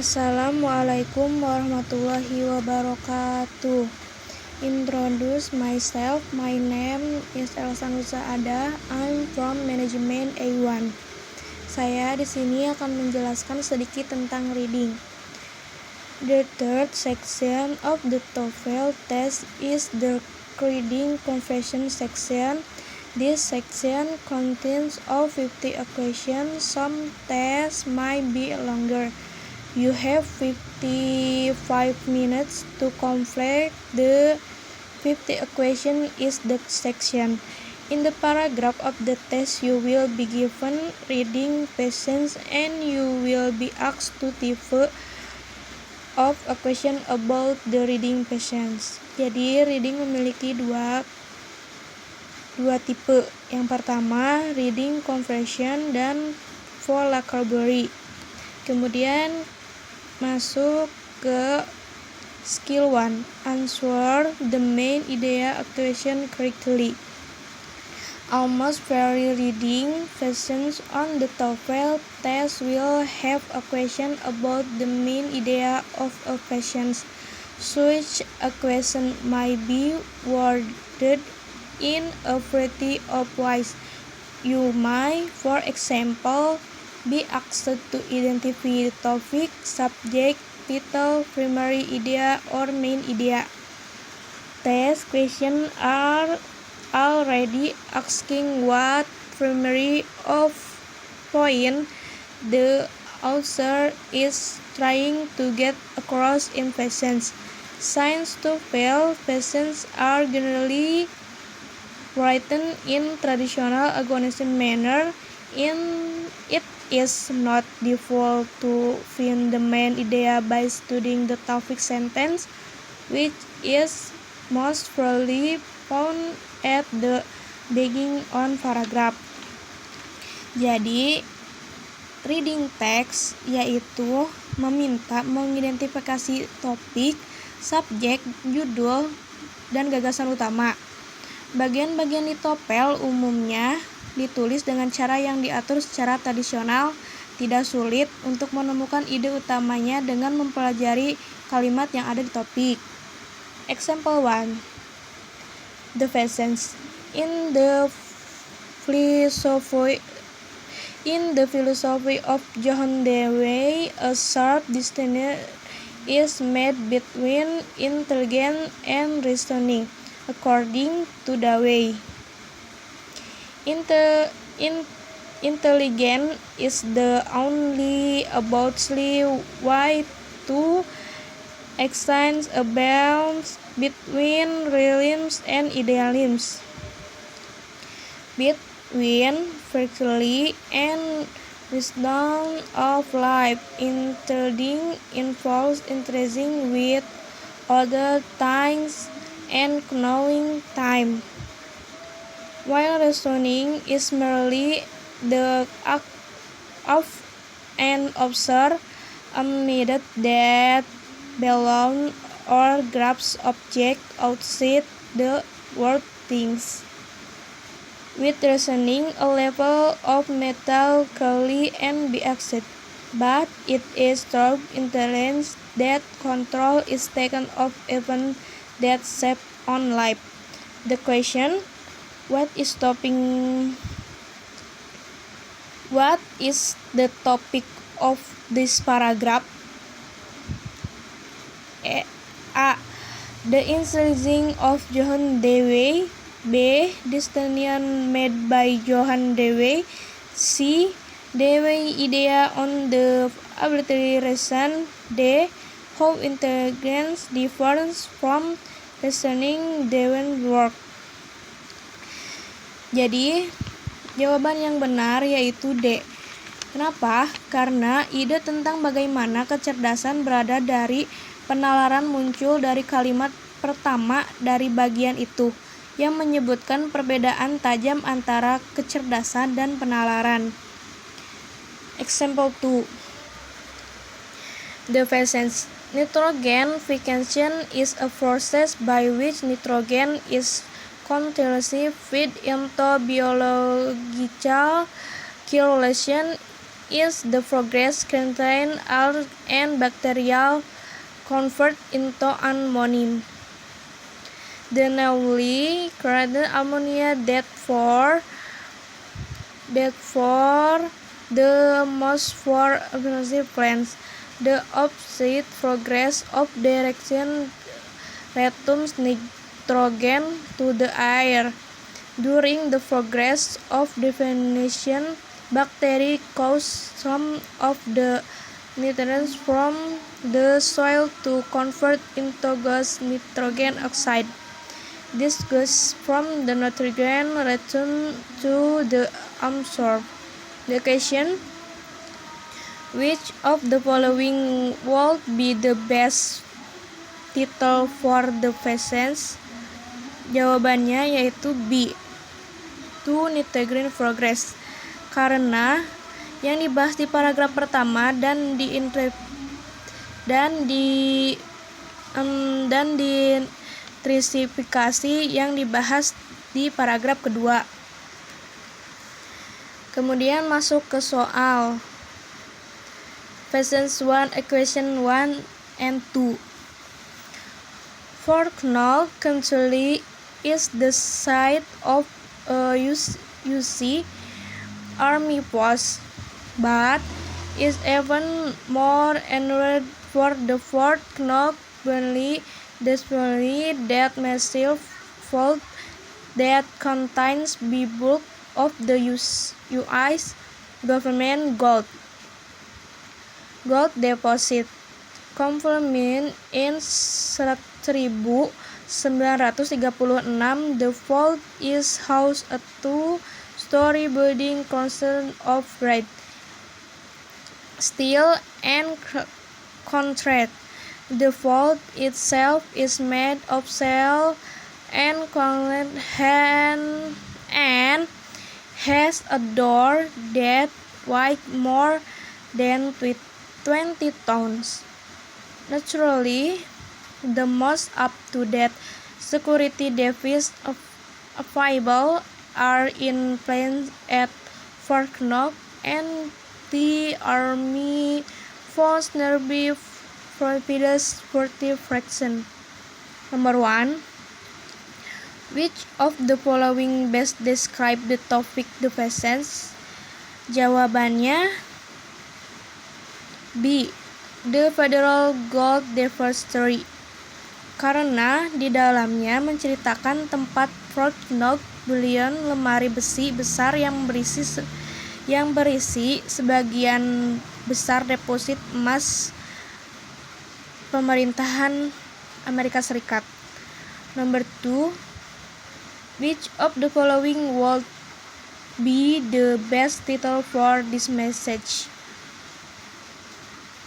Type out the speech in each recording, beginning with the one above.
Assalamualaikum warahmatullahi wabarakatuh. Introduce myself. My name is Elsa Nusa Ada. I'm from Management A1. Saya di sini akan menjelaskan sedikit tentang reading. The third section of the TOEFL test is the reading confession section. This section contains of 50 questions. Some tests might be longer. You have 55 minutes to complete the 50 question is the section. In the paragraph of the test, you will be given reading questions and you will be asked to type of a question about the reading questions. Jadi reading memiliki dua tipe. Yang pertama reading comprehension dan vocabulary. Kemudian masuk ke skill 1. Answer the main idea question correctly. Almost every reading questions on the TOEFL test will have a question about the main idea of a question. Such a question might be worded in a variety of ways. You might, for example, be asked to identify the topic, subject, title, primary idea, or main idea. Test questions are already asking what primary of point the author is trying to get across in questions. Since TOEFL questions are generally written in traditional agonism manner, it is not default to find the main idea by studying the topic sentence, which is most probably found at the beginning on paragraph. Jadi, reading text yaitu meminta mengidentifikasi topik, subjek, judul, dan gagasan utama. Bagian-bagian di TOEFL umumnya ditulis dengan cara yang diatur secara tradisional, tidak sulit untuk menemukan ide utamanya dengan mempelajari kalimat yang ada di topik. Example 1. The Pheasants. In the philosophy of John Dewey, a sharp distinction is made between intelligence and reasoning. According to Dewey, intelligence is the only absolutely way to extend a balance between realism and idealism, between virtue and wisdom of life. Intelligence involves interacting with other things and knowing time, while reasoning is merely the act of an observer, a method that belongs or grabs objects outside the world things. With reasoning, a level of mental clarity can be achieved, but it is through intelligence that control is taken of events that shape on life. The question: What is the topic of this paragraph? A. The intelligence of John Dewey. B. Distinction made by John Dewey. C. Dewey idea on the arbitrary reason. D. How intelligence differs from reasoning Dewey's work. Jadi, jawaban yang benar yaitu D. Kenapa? Karena ide tentang bagaimana kecerdasan berada dari penalaran muncul dari kalimat pertama dari bagian itu, yang menyebutkan perbedaan tajam antara kecerdasan dan penalaran. Example 2. The Pheasants. Nitrogen fixation is a process by which nitrogen is continuously fed into biological circulation is the progress contain algae and bacterial convert into ammonia. The newly created ammonia that for the most for aggressive plants. The opposite progress of direction returns nitrogen to the air. During the progress of definition, bacteria cause some of the nutrients from the soil to convert into gas nitrogen oxide. This gas from the nitrogen return to the absorb. The question: which of the following would be the best title for the physicians? Jawabannya yaitu B, to nitrogen progress. Karena yang dibahas di paragraf pertama dan di trisifikasi yang dibahas di paragraf kedua. Kemudian masuk ke soal Physicians 1, equation 1 and 2. Fort Knox currently is the site of a UC Army post, but is even more unusual for the Fort Knox Valley, despite that massive vault that contains the bulk of the U.S. government gold deposit. Confirmed in 1936, the vault is housed a two-story building consisting of red steel and concrete. The vault itself is made of shell and concrete and has a door that weighs more than 20 tons. Naturally, the most up-to-date security devices available are in place at Fort Knox, and the Army Force nearby provides protection. Number 1. Which of the following best describe the topic the physicians? Jawabannya B, the Federal Gold Depository. Karena di dalamnya menceritakan tempat Fort Knox bullion, lemari besi besar yang berisi sebagian besar deposit emas pemerintahan Amerika Serikat. Number 2. Which of the following would be the best title for this message?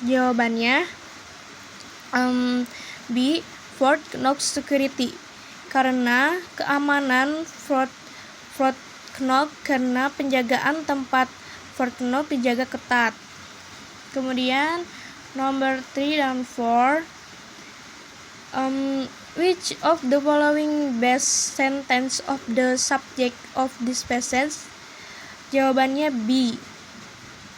Jawabannya B, Fort Knox Security. Karena keamanan Fort Knox, karena penjagaan tempat Fort Knox dijaga ketat. Kemudian number 3 dan 4. Which of the following best sentence of the subject of this passage? Jawabannya B,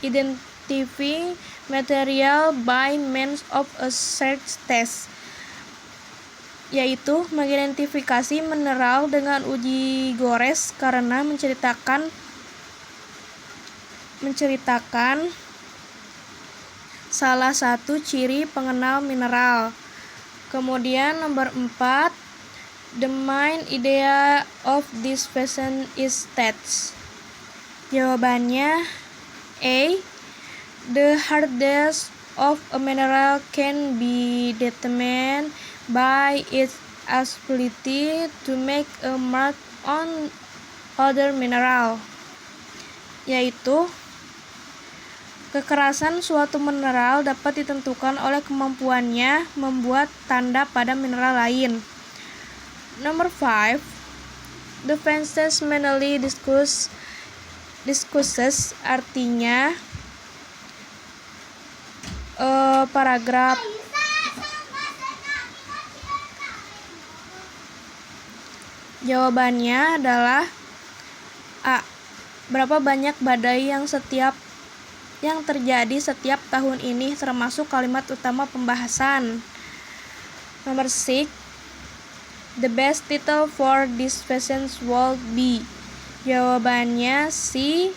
identifying material by means of a search test, yaitu mengidentifikasi mineral dengan uji gores karena menceritakan salah satu ciri pengenal mineral. Kemudian nomor 4, the main idea of this question is that. Jawabannya A, the hardness of a mineral can be determined by its ability to make a mark on other mineral, yaitu kekerasan suatu mineral dapat ditentukan oleh kemampuannya membuat tanda pada mineral lain. Number 5, the physicians mainly discusses artinya paragraf. Jawabannya adalah A, berapa banyak badai yang setiap yang terjadi setiap tahun ini, termasuk kalimat utama pembahasan. Nomor 6. The best title for this fashion would be. Jawabannya C.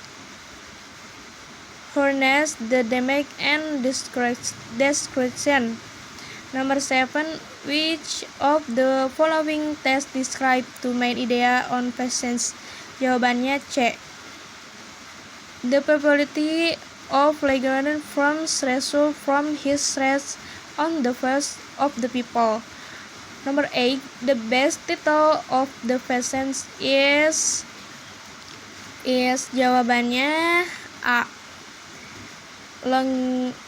Harness the dynamic and description. Number 7. Which of the following text describe two main idea on fashions? Jawabannya C. The popularity of Legrand forms result from his stress on the face of the people. Number 8. The best title of the fashions is jawabannya A.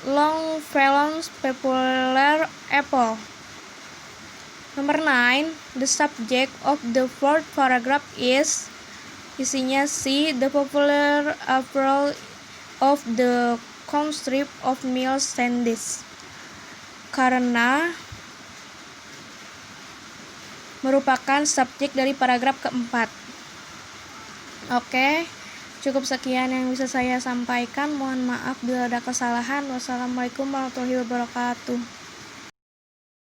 Longfellow's Popular Apple. Number 9. The subject of the fourth paragraph is, isinya C. The popular apple of the concept of meal standish, karena merupakan subjek dari paragraf keempat. Oke, cukup sekian yang bisa saya sampaikan. Mohon maaf bila ada kesalahan. Wassalamualaikum warahmatullahi wabarakatuh.